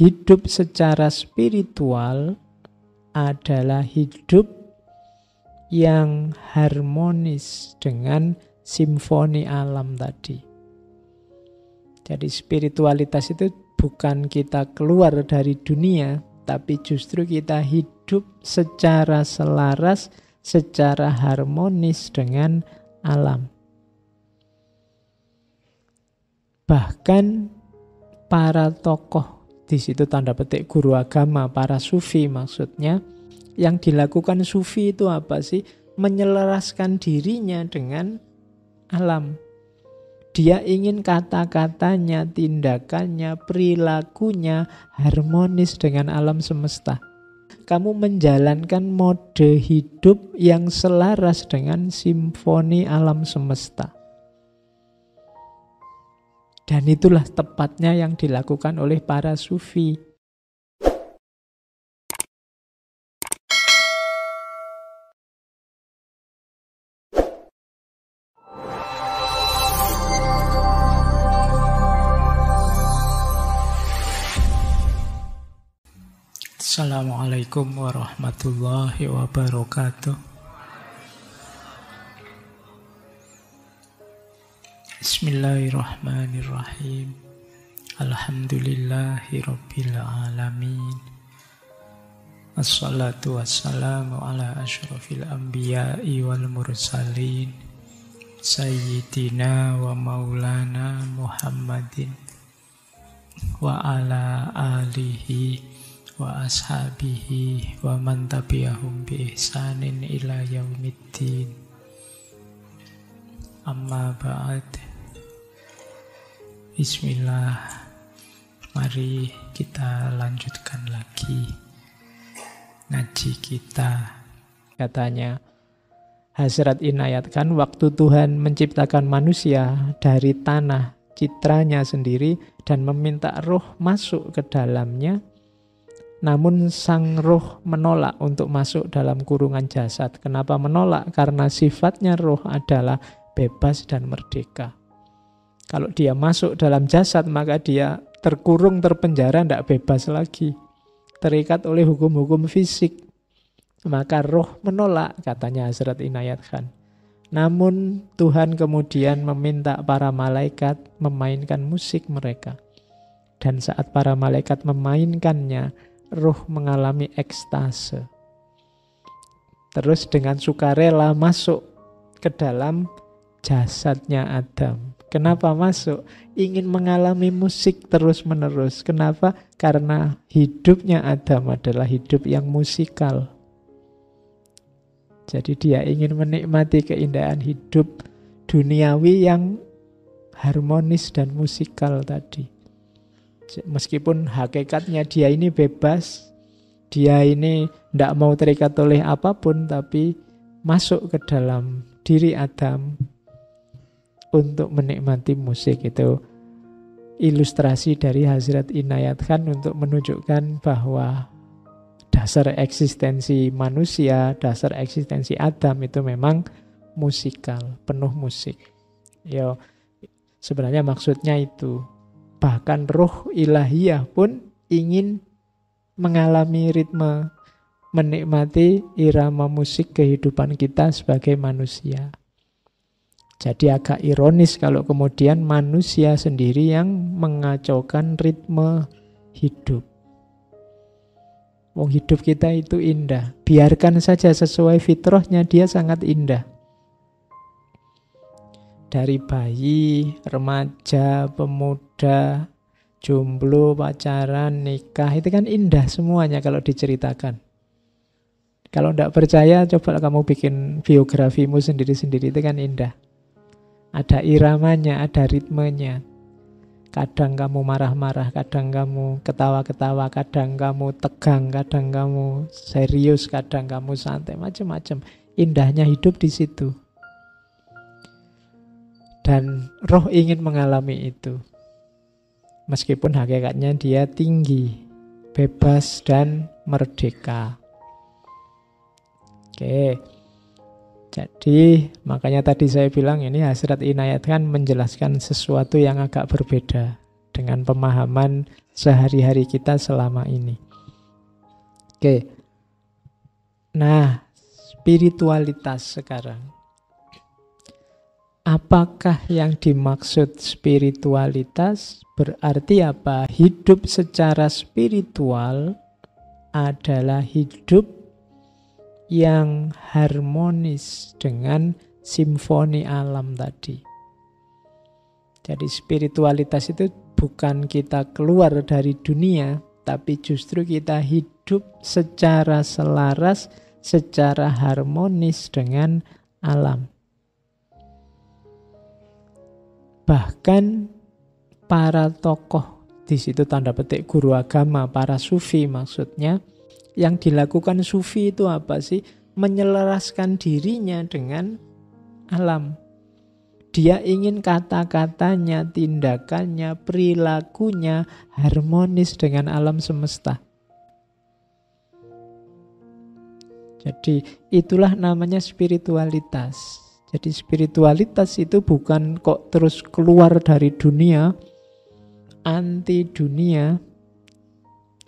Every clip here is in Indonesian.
hidup secara spiritual adalah hidup yang harmonis dengan simfoni alam tadi. Jadi spiritualitas itu bukan kita keluar dari dunia, tapi justru kita hidup secara selaras, secara harmonis dengan alam. Bahkan para tokoh, di situ tanda petik guru agama, para sufi maksudnya, yang dilakukan sufi itu apa sih? Menyelaraskan dirinya dengan alam. Dia ingin kata-katanya, tindakannya, perilakunya harmonis dengan alam semesta. Kamu menjalankan mode hidup yang selaras dengan simfoni alam semesta. Dan itulah tepatnya yang dilakukan oleh para sufi. Assalamualaikum warahmatullahi wabarakatuh. Bismillahirrahmanirrahim. Alhamdulillahi rabbil alamin. Assalatu wassalamu ala asyrafil anbiya'i wal mursalin, Sayyidina wa maulana Muhammadin wa ala alihi wa ashabihi wa man tabi'ahum bi ihsanin ila yaumiddin. Amma ba'd. Bismillah. Mari kita lanjutkan lagi ngaji kita. Katanya Hazrat inayatkan, waktu Tuhan menciptakan manusia dari tanah citranya sendiri dan meminta roh masuk ke dalamnya, namun sang roh menolak untuk masuk dalam kurungan jasad. Kenapa menolak? Karena sifatnya roh adalah bebas dan merdeka. Kalau dia masuk dalam jasad, maka dia terkurung, terpenjara, tidak bebas lagi. Terikat oleh hukum-hukum fisik. Maka roh menolak, katanya Hazrat Inayat Khan. Namun Tuhan kemudian meminta para malaikat memainkan musik mereka. Dan saat para malaikat memainkannya, roh mengalami ekstase. Terus dengan sukarela masuk ke dalam jasadnya Adam. Kenapa masuk? Ingin mengalami musik terus-menerus. Kenapa? Karena hidupnya Adam adalah hidup yang musikal. Jadi dia ingin menikmati keindahan hidup duniawi yang harmonis dan musikal tadi. Meskipun hakikatnya dia ini bebas, dia ini tidak mau terikat oleh apapun, tapi masuk ke dalam diri Adam untuk menikmati musik. Itu ilustrasi dari Hazrat Inayat Khan untuk menunjukkan bahwa dasar eksistensi manusia, dasar eksistensi Adam itu memang musikal, penuh musik. Yo, sebenarnya maksudnya itu. Bahkan roh ilahiyah pun ingin mengalami ritme, menikmati irama musik kehidupan kita sebagai manusia. Jadi agak ironis kalau kemudian manusia sendiri yang mengacaukan ritme hidup. Wong hidup kita itu indah. Biarkan saja sesuai fitrahnya, dia sangat indah. Dari bayi, remaja, pemuda, jomblo, pacaran, nikah, itu kan indah semuanya kalau diceritakan. Kalau tidak percaya, coba kamu bikin biografimu sendiri-sendiri, itu kan indah. Ada iramanya, ada ritmenya. Kadang kamu marah-marah, kadang kamu ketawa-ketawa, kadang kamu tegang, kadang kamu serius, kadang kamu santai, macam-macam. Indahnya hidup di situ. Dan roh ingin mengalami itu. Meskipun hakikatnya dia tinggi, bebas dan merdeka. Oke. Jadi makanya tadi saya bilang ini Hazrat Inayat Khan menjelaskan sesuatu yang agak berbeda. dengan pemahaman sehari-hari kita selama ini. Oke. Nah, spiritualitas sekarang. Apakah yang dimaksud spiritualitas? Berarti apa? Hidup secara spiritual adalah hidup yang harmonis dengan simfoni alam tadi. Jadi spiritualitas itu bukan kita keluar dari dunia, tapi justru kita hidup secara selaras, secara harmonis dengan alam. Bahkan para tokoh, di situ tanda petik guru agama, para sufi maksudnya, yang dilakukan sufi itu apa sih? Menyelaraskan dirinya dengan alam. Dia ingin kata-katanya, tindakannya, perilakunya harmonis dengan alam semesta. Jadi itulah namanya spiritualitas. Jadi spiritualitas itu bukan kok terus keluar dari dunia, anti dunia,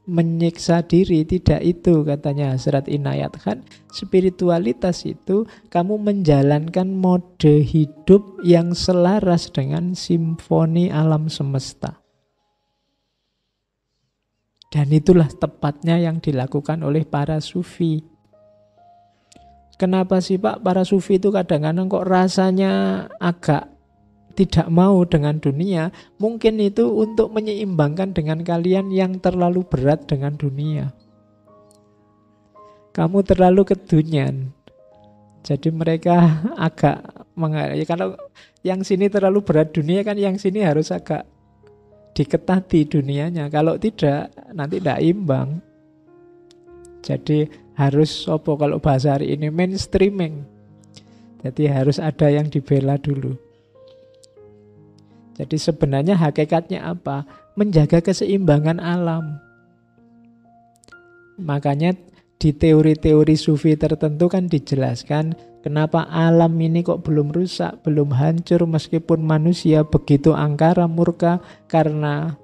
menyiksa diri, tidak itu katanya Hasrat Inayat Khan. Spiritualitas itu kamu menjalankan mode hidup yang selaras dengan simfoni alam semesta. Dan itulah tepatnya yang dilakukan oleh para sufi. Kenapa sih Pak para sufi itu kadang-kadang kok rasanya agak tidak mau dengan dunia? Mungkin itu untuk menyeimbangkan dengan kalian yang terlalu berat dengan dunia. Kamu terlalu kedunian. Jadi mereka agak kalau yang sini terlalu berat dunia kan yang sini harus agak diketati dunianya. Kalau tidak nanti tidak imbang. Jadi harus kalau bahasa hari ini mainstreaming. Jadi harus ada yang dibela dulu. Jadi sebenarnya hakikatnya apa? Menjaga keseimbangan alam. Makanya di teori-teori sufi tertentu kan dijelaskan kenapa alam ini kok belum rusak, belum hancur meskipun manusia begitu angkara murka, karena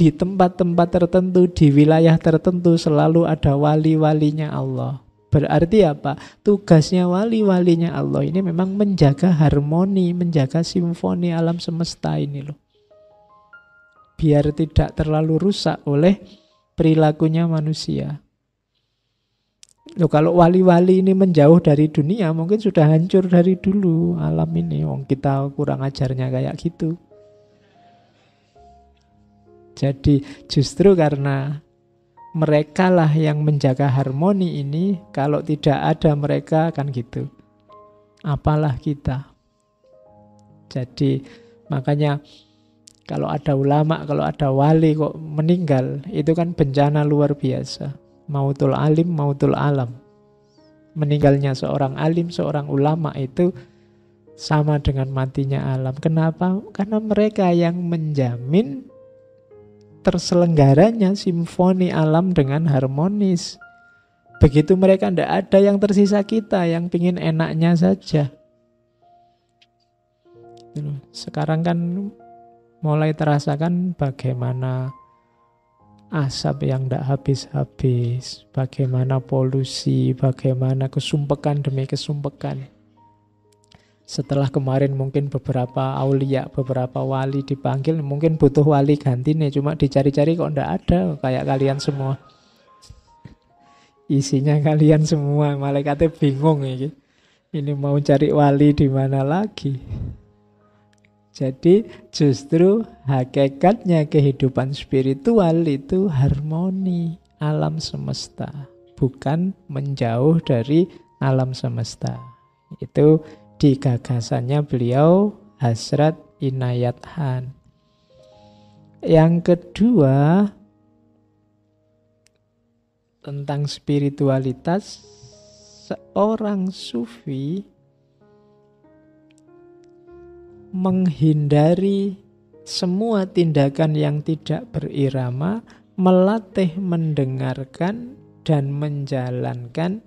di tempat-tempat tertentu, di wilayah tertentu selalu ada wali-walinya Allah. Berarti apa? Tugasnya wali-walinya Allah ini memang menjaga harmoni, menjaga simfoni alam semesta ini loh. Biar tidak terlalu rusak oleh perilakunya manusia. Loh, kalau wali-wali ini menjauh dari dunia, mungkin sudah hancur dari dulu alam ini. Kita kurang ajarnya kayak gitu. Jadi justru karena mereka lah yang menjaga harmoni ini, kalau tidak ada mereka kan gitu. Apalah kita. Jadi makanya kalau ada ulama, kalau ada wali kok meninggal, itu kan bencana luar biasa. Mautul alim, mautul alam. Meninggalnya seorang alim, seorang ulama itu sama dengan matinya alam. Kenapa? Karena mereka yang menjamin terselenggaranya simfoni alam dengan harmonis. Begitu mereka tidak ada, yang tersisa kita yang pingin enaknya saja. Sekarang kan mulai terasakan bagaimana asap yang tidak habis-habis, bagaimana polusi, bagaimana kesumpekan demi kesumpekan. Setelah kemarin mungkin beberapa aulia, beberapa wali dipanggil, mungkin butuh wali ganti nih, cuma dicari-cari kok ndak ada, kayak kalian semua. Isinya kalian semua, malaikatnya bingung ini. Ini mau cari wali di mana lagi? Jadi justru hakikatnya kehidupan spiritual itu harmoni alam semesta, bukan menjauh dari alam semesta. Itu di gagasannya beliau Hasrat Inayat Khan. Yang kedua, tentang spiritualitas, seorang sufi menghindari semua tindakan yang tidak berirama, melatih mendengarkan dan menjalankan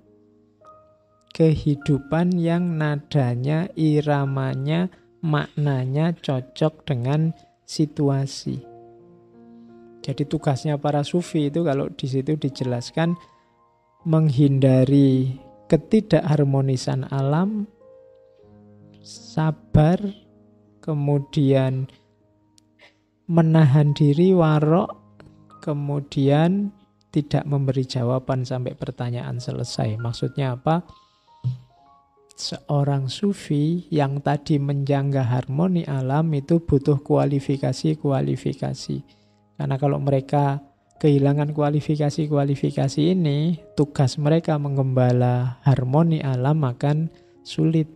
kehidupan yang nadanya, iramanya, maknanya cocok dengan situasi. Jadi tugasnya para sufi itu kalau di situ dijelaskan menghindari ketidakharmonisan alam, sabar, kemudian menahan diri, warok, kemudian tidak memberi jawaban sampai pertanyaan selesai. Maksudnya apa? Seorang sufi yang tadi menjaga harmoni alam itu butuh kualifikasi-kualifikasi. Karena kalau mereka kehilangan kualifikasi-kualifikasi ini, tugas mereka menggembala harmoni alam akan sulit.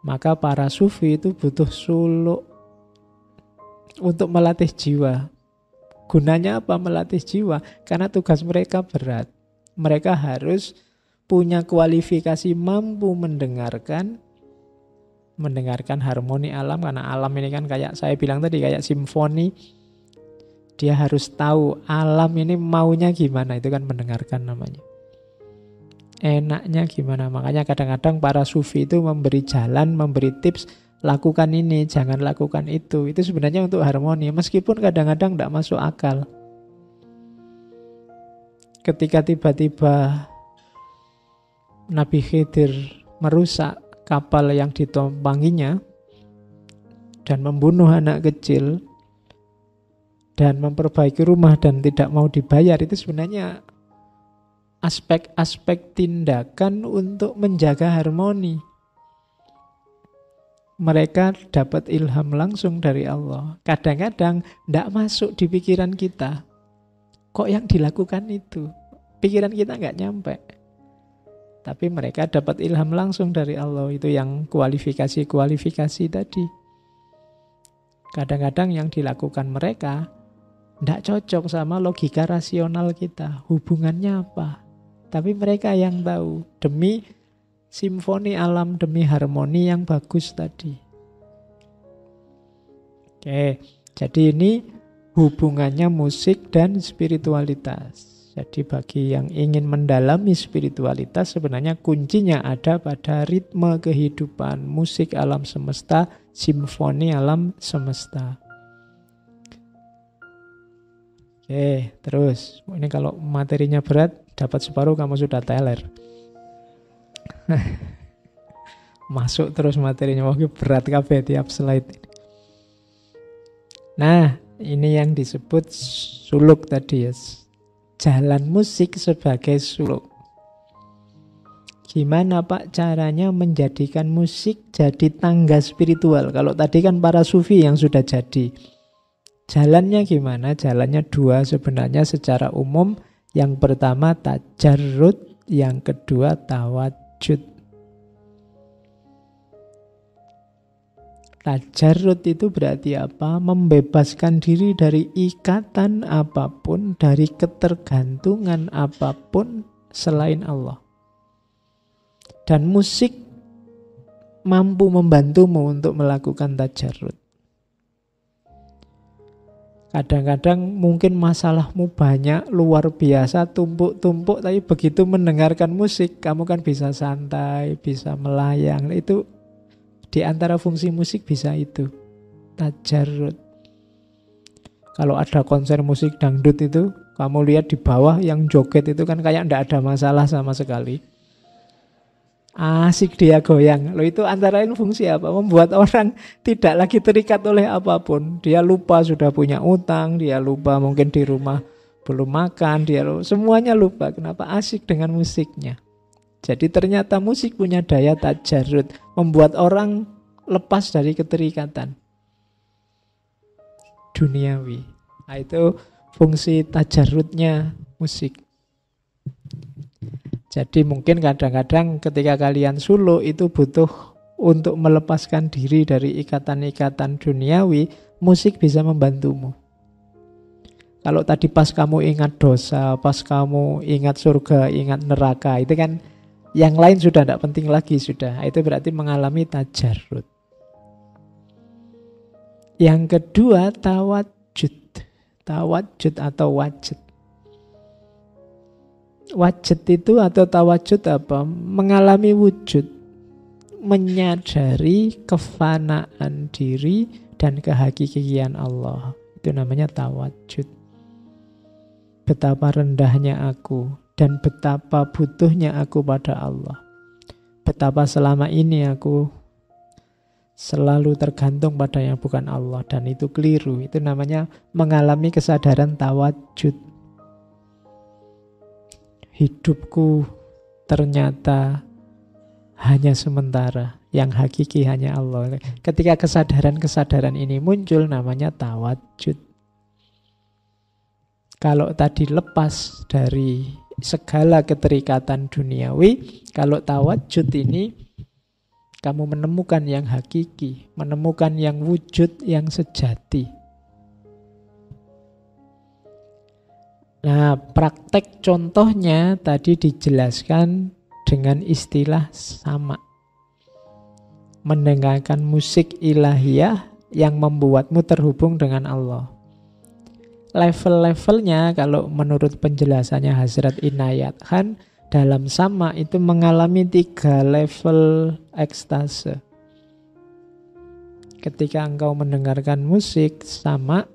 Maka para sufi itu butuh suluk untuk melatih jiwa. Gunanya apa melatih jiwa? Karena tugas mereka berat. Mereka harus punya kualifikasi mampu mendengarkan harmoni alam. Karena alam ini kan kayak saya bilang tadi, kayak simfoni. Dia harus tahu alam ini maunya gimana. Itu kan mendengarkan namanya. Enaknya gimana. Makanya kadang-kadang para sufi itu memberi jalan, memberi tips, lakukan ini, jangan lakukan itu. Itu sebenarnya untuk harmoni. Meskipun kadang-kadang tidak masuk akal. Ketika tiba-tiba Nabi Khidir merusak kapal yang ditumpanginya dan membunuh anak kecil dan memperbaiki rumah dan tidak mau dibayar, itu sebenarnya aspek-aspek tindakan untuk menjaga harmoni. Mereka dapat ilham langsung dari Allah. Kadang-kadang tidak masuk di pikiran kita. Kok yang dilakukan itu? Pikiran kita nggak nyampe. Tapi mereka dapat ilham langsung dari Allah. Itu yang kualifikasi-kualifikasi tadi. Kadang-kadang yang dilakukan mereka tidak cocok sama logika rasional kita. Hubungannya apa? Tapi mereka yang tahu. Demi simfoni alam, demi harmoni yang bagus tadi. Oke, jadi ini hubungannya musik dan spiritualitas. Jadi bagi yang ingin mendalami spiritualitas, sebenarnya kuncinya ada pada ritme kehidupan, musik alam semesta, simfoni alam semesta. Oke, terus ini kalau materinya berat, dapat separuh kamu sudah teler. Masuk terus materinya. Wah, berat kabeh tiap slide. Nah, ini yang disebut suluk tadi ya. Jalan musik sebagai suluk. Gimana Pak caranya menjadikan musik jadi tangga spiritual? Kalau tadi kan para sufi yang sudah jadi. Jalannya gimana? Jalannya dua sebenarnya secara umum. Yang pertama tajarrud, yang kedua tawajud. Tajarrud itu berarti apa? Membebaskan diri dari ikatan apapun, dari ketergantungan apapun selain Allah. Dan musik mampu membantumu untuk melakukan tajarrud. Kadang-kadang mungkin masalahmu banyak, luar biasa, tumpuk-tumpuk, tapi begitu mendengarkan musik, kamu kan bisa santai, bisa melayang. Itu di antara fungsi musik bisa itu, tajarrud. Kalau ada konser musik dangdut itu, kamu lihat di bawah yang joget itu kan kayak tidak ada masalah sama sekali. Asik dia goyang. Loh, itu antara lain fungsi apa? Membuat orang tidak lagi terikat oleh apapun. Dia lupa sudah punya utang, dia lupa mungkin di rumah belum makan, semuanya lupa. Kenapa? Asik dengan musiknya. Jadi ternyata musik punya daya tajarrud, membuat orang lepas dari keterikatan duniawi. Nah, itu fungsi tajarrudnya musik. Jadi mungkin kadang-kadang ketika kalian suluk itu butuh untuk melepaskan diri dari ikatan-ikatan duniawi, musik bisa membantumu. Kalau tadi pas kamu ingat dosa, pas kamu ingat surga, ingat neraka, itu kan yang lain sudah tidak penting lagi sudah. Itu berarti mengalami tajarrud. Yang kedua tawajud. Tawajud atau wajud. Wajud itu atau tawajud apa? Mengalami wujud. Menyadari kefanaan diri dan kehakikian Allah. Itu namanya tawajud. Betapa rendahnya aku dan betapa butuhnya aku pada Allah. Betapa selama ini aku selalu tergantung pada yang bukan Allah, dan itu keliru. Itu namanya mengalami kesadaran tawajud. Hidupku ternyata hanya sementara, yang hakiki hanya Allah. Ketika kesadaran-kesadaran ini muncul, namanya tawajud. Kalau tadi lepas dari segala keterikatan duniawi, kalau tawajud ini kamu menemukan yang hakiki, menemukan yang wujud, yang sejati. Nah, praktek contohnya tadi dijelaskan dengan istilah sama. Mendengarkan musik ilahiyah yang membuatmu terhubung dengan Allah. Level-levelnya kalau menurut penjelasannya Hazrat Inayat Khan, dalam sama itu mengalami 3 level ekstase. Ketika engkau mendengarkan musik sama,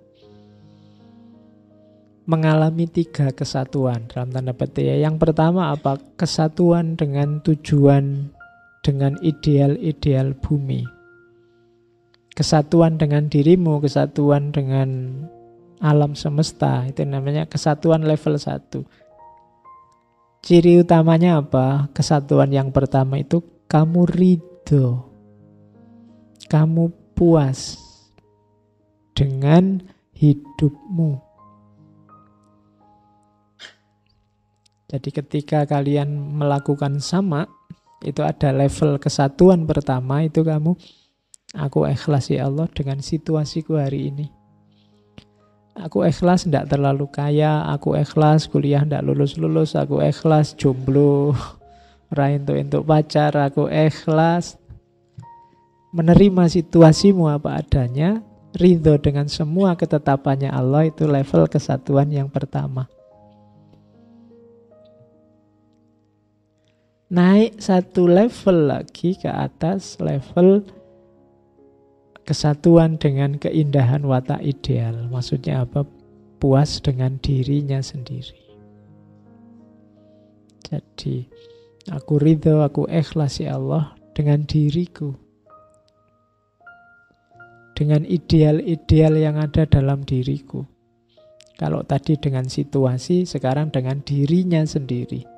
mengalami 3 kesatuan dalam tanda petik. Yang pertama apa? Kesatuan dengan tujuan, dengan ideal-ideal bumi. Kesatuan dengan dirimu, kesatuan dengan alam semesta, itu namanya kesatuan level 1. Ciri utamanya apa? Kesatuan yang pertama itu kamu ridho, kamu puas dengan hidupmu. Jadi ketika kalian melakukan sama, itu ada level kesatuan pertama, itu kamu, aku ikhlas ya Allah dengan situasiku hari ini. Aku ikhlas tidak terlalu kaya, aku ikhlas kuliah tidak lulus-lulus, aku ikhlas jomblo, untuk pacar, aku ikhlas menerima situasimu apa adanya, ridho dengan semua ketetapannya Allah, itu level kesatuan yang pertama. Naik 1 level lagi ke atas, level kesatuan dengan keindahan watak ideal. Maksudnya apa? Puas dengan dirinya sendiri. Jadi, aku ridho, aku ikhlas ya Allah dengan diriku, dengan ideal-ideal yang ada dalam diriku. Kalau tadi dengan situasi, sekarang dengan dirinya sendiri.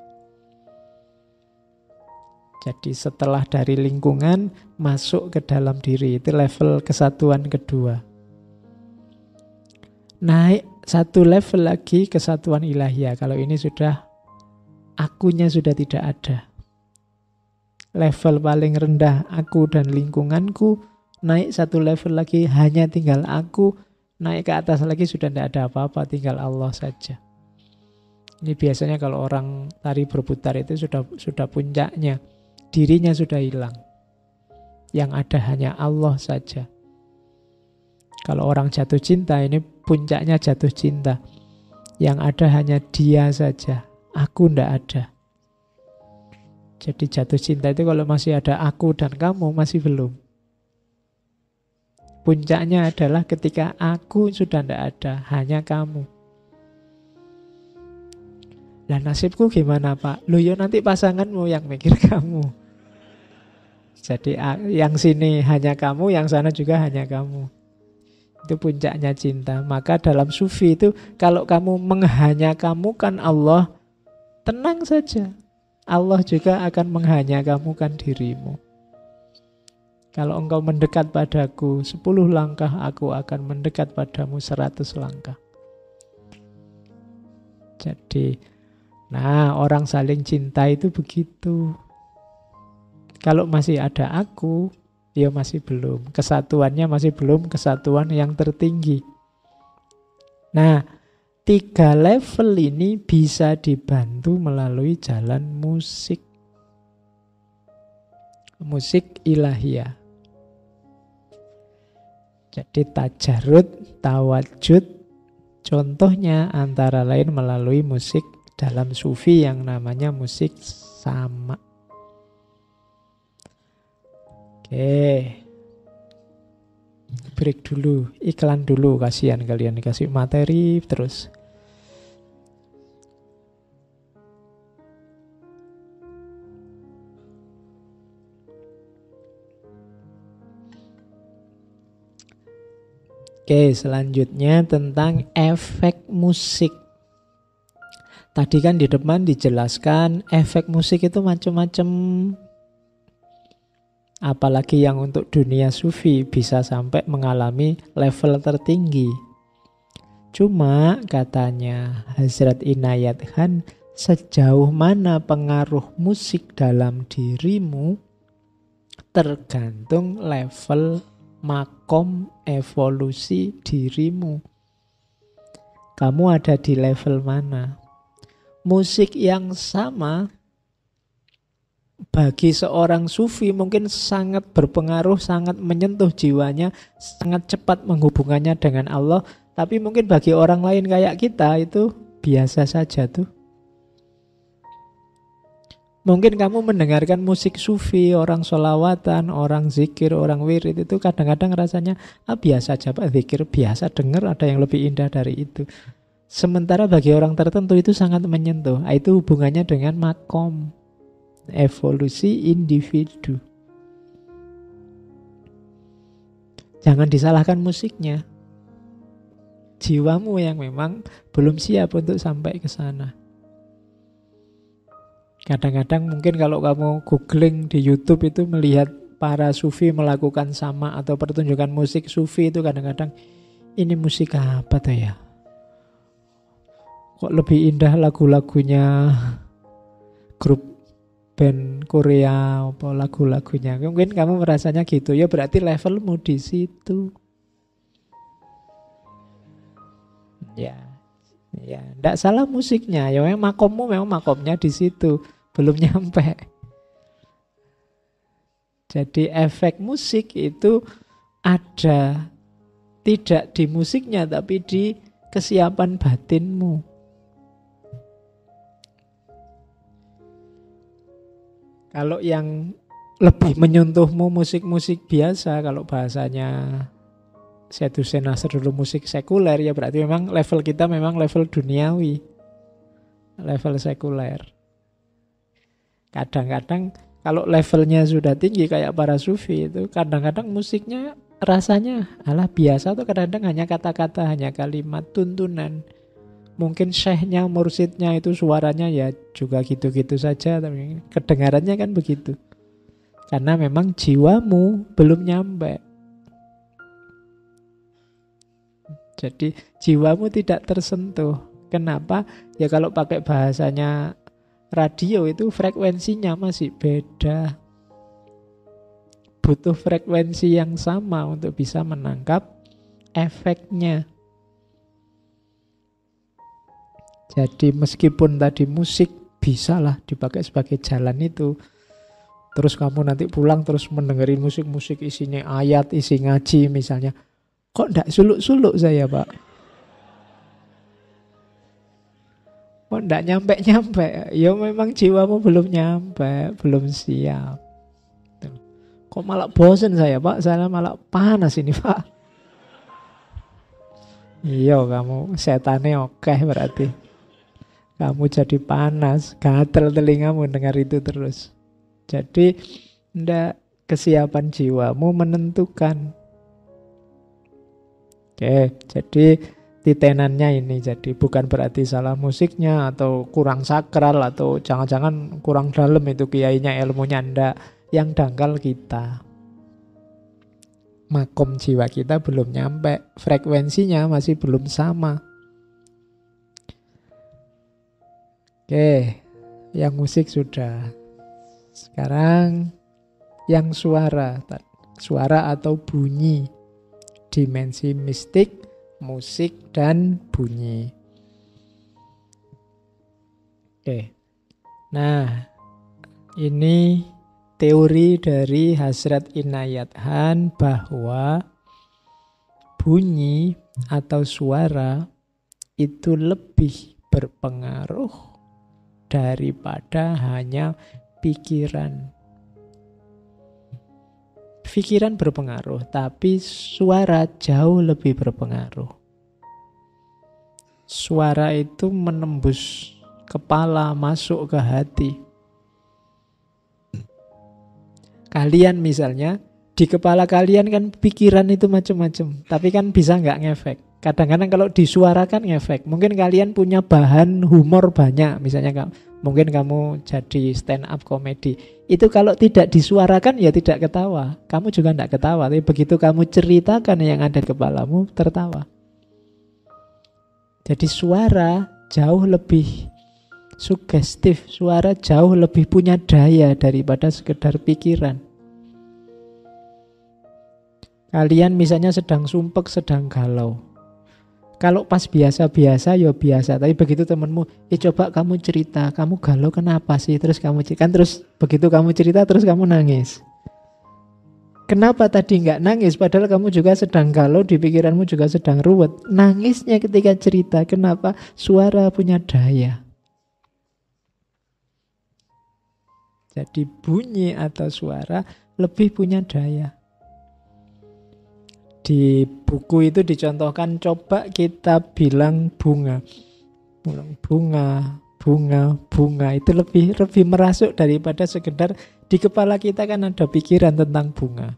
Jadi setelah dari lingkungan masuk ke dalam diri, itu level kesatuan kedua. Naik 1 level lagi kesatuan ilahiyah. Kalau ini sudah akunya sudah tidak ada. Level paling rendah aku dan lingkunganku, naik 1 level lagi hanya tinggal aku, naik ke atas lagi sudah tidak ada apa-apa, tinggal Allah saja. Ini biasanya kalau orang tari berputar itu sudah puncaknya. Dirinya sudah hilang. Yang ada hanya Allah saja. Kalau orang jatuh cinta, ini puncaknya jatuh cinta. Yang ada hanya dia saja. Aku ndak ada. Jadi jatuh cinta itu kalau masih ada aku dan kamu, masih belum. Puncaknya adalah ketika aku sudah ndak ada, hanya kamu. Lah nasibku gimana Pak? Loh ya nanti pasanganmu yang mikir kamu. Jadi yang sini hanya kamu, yang sana juga hanya kamu. Itu puncaknya cinta. Maka dalam sufi itu, kalau kamu menghanyakan Allah, tenang saja. Allah juga akan menghanyakan dirimu. Kalau engkau mendekat padaku 10 langkah, aku akan mendekat padamu 100 langkah. Jadi, nah orang saling cinta itu begitu. Kalau masih ada aku, ya masih belum. Kesatuannya masih belum kesatuan yang tertinggi. Nah, 3 level ini bisa dibantu melalui jalan musik. Musik ilahiyah. Jadi tajarud, tawajud, contohnya antara lain melalui musik dalam sufi yang namanya musik sama. Oke. break dulu, iklan dulu, kasihan kalian dikasih materi terus. Oke, selanjutnya tentang efek musik. Tadi kan di depan dijelaskan efek musik itu macam-macam. Apalagi yang untuk dunia sufi bisa sampai mengalami level tertinggi. Cuma katanya Hazrat Inayat Khan, sejauh mana pengaruh musik dalam dirimu tergantung level makom evolusi dirimu. Kamu ada di level mana? Musik yang sama bagi seorang sufi mungkin sangat berpengaruh, sangat menyentuh jiwanya, sangat cepat menghubungannya dengan Allah. Tapi mungkin bagi orang lain kayak kita itu biasa saja tuh. Mungkin kamu mendengarkan musik sufi, orang sholawatan, orang zikir, orang wirid itu kadang-kadang rasanya biasa aja Pak, zikir biasa, dengar ada yang lebih indah dari itu. Sementara bagi orang tertentu itu sangat menyentuh. Itu hubungannya dengan makom, evolusi individu. Jangan disalahkan musiknya. Jiwamu yang memang belum siap untuk sampai ke sana. Kadang-kadang mungkin kalau kamu googling di YouTube itu melihat para sufi melakukan sama atau pertunjukan musik sufi itu kadang-kadang ini musik apa tuh ya? Kok lebih indah lagu-lagunya grup band Korea apa lagu-lagunya. Mungkin kamu merasanya gitu ya, berarti levelmu di situ. Ya, enggak salah musiknya. Ya memang makommu memang makomnya di situ. Belum nyampe. Jadi efek musik itu ada tidak di musiknya tapi di kesiapan batinmu. Kalau yang lebih menyentuhmu musik-musik biasa, kalau bahasanya Syed Hussein Nasrullah musik sekuler, ya berarti memang level kita memang level duniawi, level sekuler. Kadang-kadang kalau levelnya sudah tinggi kayak para sufi itu, kadang-kadang musiknya rasanya alah biasa, atau kadang-kadang hanya kata-kata, hanya kalimat, tuntunan. Mungkin syekhnya, mursidnya itu suaranya ya juga gitu-gitu saja, tapi kedengarannya kan begitu. Karena memang jiwamu belum nyampe. Jadi jiwamu tidak tersentuh. Kenapa? Ya kalau pakai bahasanya radio itu frekuensinya masih beda. Butuh frekuensi yang sama untuk bisa menangkap efeknya. Jadi meskipun tadi musik bisalah dipakai sebagai jalan itu, terus kamu nanti pulang terus mendengarin musik-musik isinya ayat, isi ngaji misalnya, kok enggak suluk-suluk saya Pak? Kok enggak nyampe-nyampe? Ya memang jiwamu belum nyampe, belum siap. Kok malah bosen saya Pak? Saya malah panas ini Pak. Iya kamu setannya oke berarti. Kamu jadi panas, gatel telingamu dengar itu terus. Jadi ndak kesiapan jiwamu menentukan. Oke, jadi titenannya ini jadi bukan berarti salah musiknya atau kurang sakral atau jangan-jangan kurang dalam itu kiainya ilmunya, ndak. Yang dangkal kita. Makom jiwa kita belum nyampe, frekuensinya masih belum sama. Oke, yang musik sudah. Sekarang yang suara. Suara atau bunyi. Dimensi mistik, musik, dan bunyi. Oke. Nah, ini teori dari Hazrat Inayat Khan bahwa bunyi atau suara itu lebih berpengaruh daripada hanya pikiran. Pikiran berpengaruh, tapi suara jauh lebih berpengaruh. Suara itu menembus kepala, masuk ke hati. Kalian misalnya, di kepala kalian kan pikiran itu macam-macam, tapi kan bisa nggak ngefek. Kadang-kadang kalau disuarakan ngefek. Mungkin kalian punya bahan humor banyak, misalnya mungkin kamu jadi stand up comedy. Itu kalau tidak disuarakan ya tidak ketawa. Kamu juga tidak ketawa, tapi begitu kamu ceritakan yang ada di kepalamu, tertawa. Jadi suara jauh lebih sugestif, suara jauh lebih punya daya daripada sekedar pikiran. Kalian misalnya sedang sumpek, sedang galau. Kalau pas biasa-biasa ya biasa, tapi begitu temenmu, coba kamu cerita, kamu galau kenapa sih? Terus kamu cerita, terus begitu kamu cerita terus kamu nangis. Kenapa tadi nggak nangis? Padahal kamu juga sedang galau, di pikiranmu juga sedang ruwet. Nangisnya ketika cerita, kenapa? Suara punya daya. Jadi bunyi atau suara lebih punya daya. Di buku itu dicontohkan, coba kita bilang bunga. Bunga itu lebih merasuk daripada sekedar di kepala kita kan ada pikiran tentang bunga.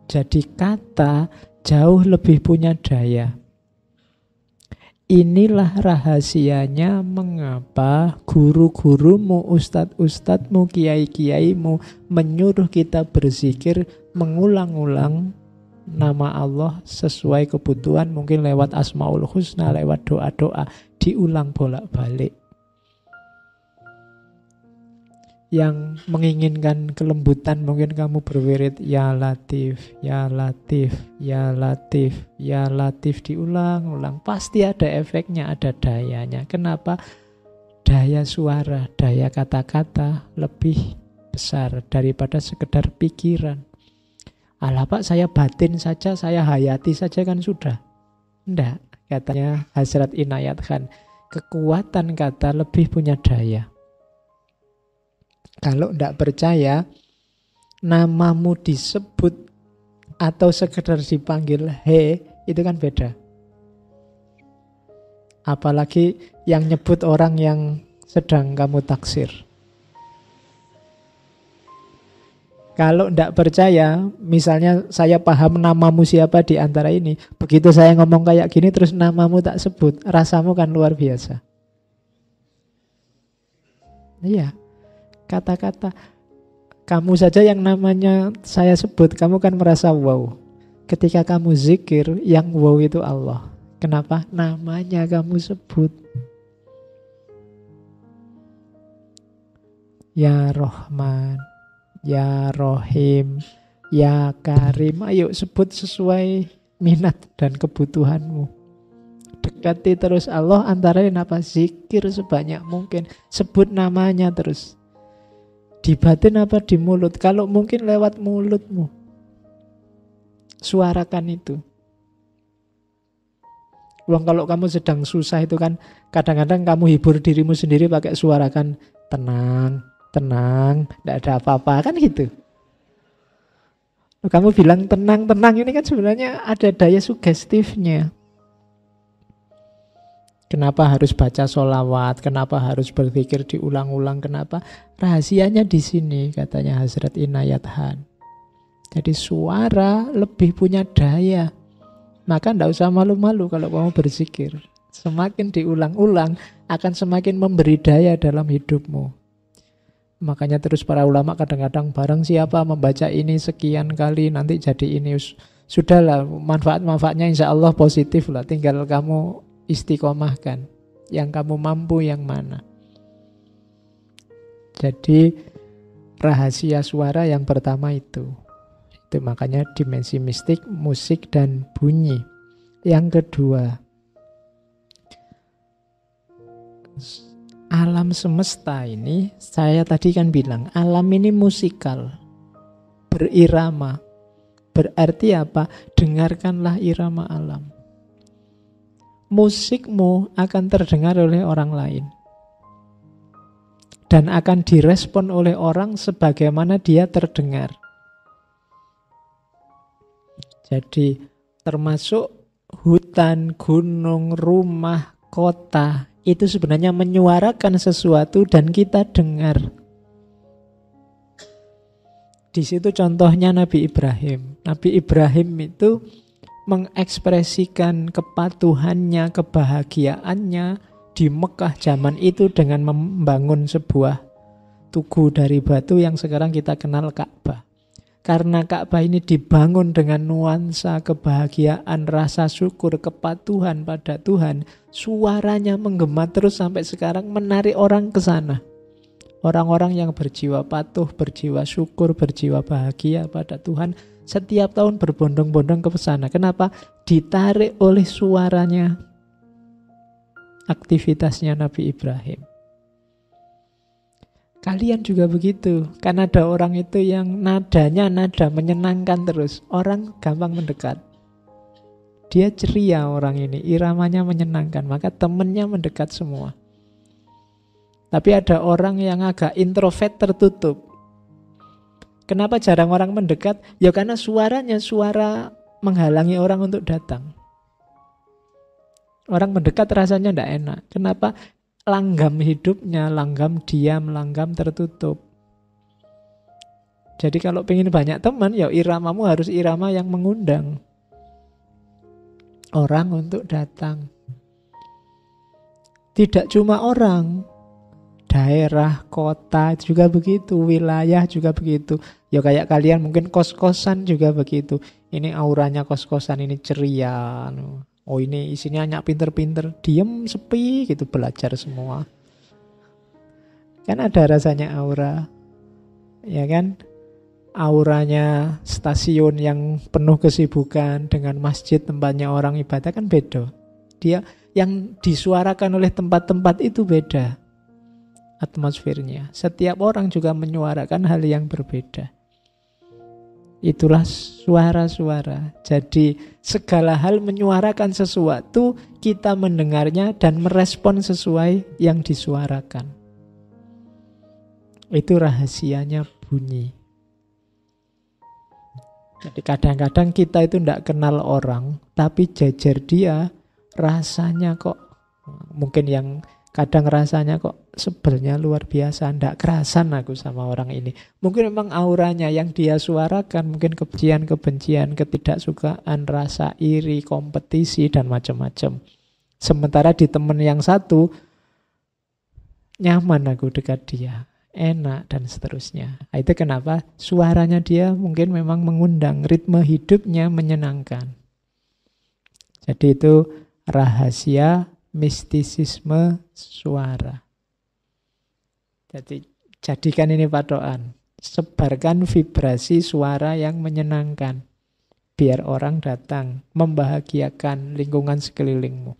Jadi kata jauh lebih punya daya. Inilah rahasianya mengapa guru-gurumu, ustadz-ustadzmu, kiai-kiaimu menyuruh kita berzikir mengulang-ulang nama Allah sesuai kebutuhan, mungkin lewat Asmaul Husna, lewat doa-doa, diulang bolak-balik. Yang menginginkan kelembutan, mungkin kamu berwirid Ya Latif, Ya Latif, Ya Latif, Ya Latif, diulang-ulang. Pasti ada efeknya, ada dayanya. Kenapa? Daya suara, daya kata-kata lebih besar daripada sekedar pikiran. Alah Pak, saya batin saja, saya hayati saja kan sudah. Enggak, katanya Hazrat Inayat Khan, kekuatan kata lebih punya daya. Kalau enggak percaya, namamu disebut atau sekedar dipanggil he, itu kan beda. Apalagi yang nyebut orang yang sedang kamu taksir. Kalau tidak percaya, misalnya saya paham namamu siapa di antara ini, begitu saya ngomong kayak gini terus namamu tak sebut, rasamu kan luar biasa. Iya, kata-kata kamu saja yang namanya saya sebut, kamu kan merasa wow. Ketika kamu zikir, yang wow itu Allah. Kenapa? Namanya kamu sebut. Ya Rahman, Ya Rohim, Ya Karim. Ayo sebut sesuai minat dan kebutuhanmu. Dekati terus Allah, antara lain apa? Zikir sebanyak mungkin. Sebut namanya terus. Di batin apa di mulut? Kalau mungkin lewat mulutmu. Suarakan itu. Kalau kamu sedang susah itu kan kadang-kadang kamu hibur dirimu sendiri pakai suarakan tenang, tenang, tidak ada apa-apa, kan gitu. Kamu bilang tenang-tenang ini kan sebenarnya ada daya sugestifnya. Kenapa harus baca sholawat? Kenapa harus berzikir diulang-ulang? Kenapa? Rahasianya di sini, katanya Hazrat Inayat Khan. Jadi suara lebih punya daya. Maka tidak usah malu-malu kalau kamu berzikir. Semakin diulang-ulang akan semakin memberi daya dalam hidupmu. Makanya terus para ulama kadang-kadang barang siapa membaca ini sekian kali nanti jadi ini. Sudahlah, manfaat-manfaatnya insya Allah positif lah. Tinggal kamu istiqomahkan. Yang kamu mampu yang mana. Jadi rahasia suara yang pertama itu. Itu makanya dimensi mistik, musik dan bunyi. Yang kedua, alam semesta ini, saya tadi kan bilang, alam ini musikal, berirama. Berarti apa? Dengarkanlah irama alam. Musikmu akan terdengar oleh orang lain. Dan akan direspon oleh orang sebagaimana dia terdengar. Jadi termasuk hutan, gunung, rumah, kota, itu sebenarnya menyuarakan sesuatu dan kita dengar. Di situ contohnya Nabi Ibrahim. Nabi Ibrahim itu mengekspresikan kepatuhannya, kebahagiaannya di Mekah zaman itu dengan membangun sebuah tugu dari batu yang sekarang kita kenal Ka'bah. Karena Ka'bah ini dibangun dengan nuansa kebahagiaan, rasa syukur, kepatuhan pada Tuhan, suaranya menggema terus sampai sekarang, menarik orang ke sana. Orang-orang yang berjiwa patuh, berjiwa syukur, berjiwa bahagia pada Tuhan, setiap tahun berbondong-bondong ke sana. Kenapa? Ditarik oleh suaranya, aktivitasnya Nabi Ibrahim. Kalian juga begitu. Kan ada orang itu yang nadanya nada menyenangkan terus. Orang gampang mendekat. Dia ceria orang ini, iramanya menyenangkan. Maka temennya mendekat semua. Tapi ada orang yang agak introvert, tertutup. Kenapa jarang orang mendekat? Ya karena suaranya suara menghalangi orang untuk datang. Orang mendekat rasanya tidak enak. Kenapa? Langgam hidupnya, langgam diam, langgam tertutup. Jadi kalau pengen banyak teman, ya iramamu harus irama yang mengundang orang untuk datang. Tidak cuma orang, daerah, kota juga begitu, wilayah juga begitu. Ya kayak kalian mungkin kos-kosan juga begitu. Ini auranya kos-kosan ini ceria. Oh ini isinya hanya pinter-pinter, diem, sepi gitu, belajar semua. Kan ada rasanya aura. Ya kan? Auranya stasiun yang penuh kesibukan dengan masjid tempatnya orang ibadah kan beda. Dia yang disuarakan oleh tempat-tempat itu beda atmosfernya. Setiap orang juga menyuarakan hal yang berbeda. Itulah suara-suara. Jadi segala hal menyuarakan sesuatu, kita mendengarnya dan merespon sesuai yang disuarakan. Itu rahasianya bunyi. Jadi kadang-kadang kita itu tidak kenal orang, tapi jajar dia rasanya kok, mungkin yang kadang rasanya kok sebelnya luar biasa, ndak kerasan aku sama orang ini. Mungkin memang auranya yang dia suarakan, mungkin kebencian, ketidaksukaan, rasa iri, kompetisi, dan macam-macam. Sementara di teman yang satu, nyaman aku dekat dia, enak, dan seterusnya. Nah, itu kenapa suaranya dia mungkin memang mengundang, ritme hidupnya menyenangkan. Jadi itu rahasia mistisisme suara. Jadi jadikan ini patokan. Sebarkan vibrasi suara yang menyenangkan. Biar orang datang, membahagiakan lingkungan sekelilingmu.